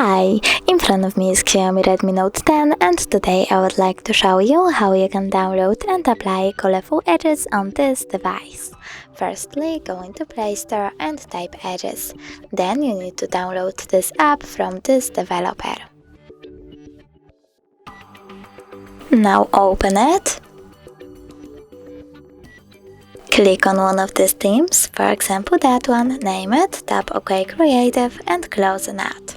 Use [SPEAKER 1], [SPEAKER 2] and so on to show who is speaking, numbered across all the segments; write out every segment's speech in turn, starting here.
[SPEAKER 1] Hi! In front of me is XIAOMI Redmi Note 10 and today I would like to show you how you can download and apply colorful edges on this device. Firstly, go into Play Store and type edges. Then you need to download this app from this developer. Now open it. Click on one of these themes, for example that one, name it, tap OK Creative and close the net.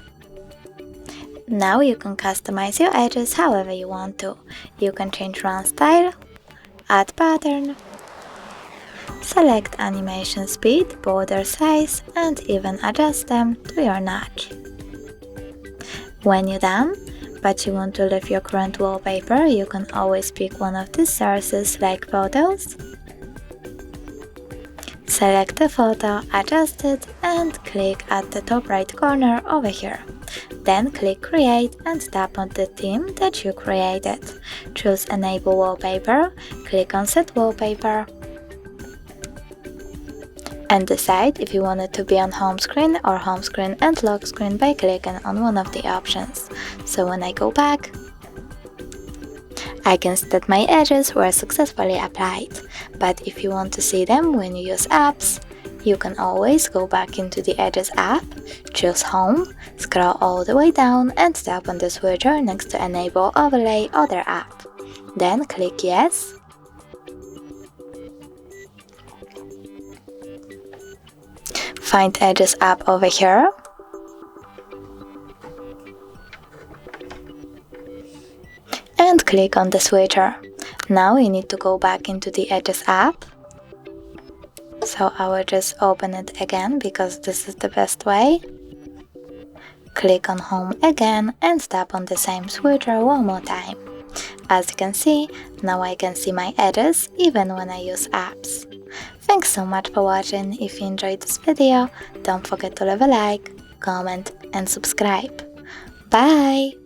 [SPEAKER 1] Now you can customize your edges however you want to. You can change run style, add pattern, select animation speed, border size, and even adjust them to your notch. When you're done, but you want to leave your current wallpaper, you can always pick one of these sources like photos. Select the photo, adjust it, and click at the top right corner over here. Then click Create and tap on the theme that you created. Choose Enable Wallpaper, click on Set Wallpaper, and decide if you want it to be on home screen or home screen and lock screen by clicking on one of the options. So when I go back, I can see that my edges were successfully applied. But if you want to see them when you use apps, you can always go back into the Edges app, choose Home, scroll all the way down and tap on the switcher next to Enable Overlay Other App. Then click Yes. Find Edges app over here. And click on the switcher. Now you need to go back into the Edges app. So I will just open it again because this is the best way. Click on Home again and tap on the same switcher one more time. As you can see, now I can see my edges even when I use apps. Thanks so much for watching. If you enjoyed this video, don't forget to leave a like, comment and subscribe. Bye!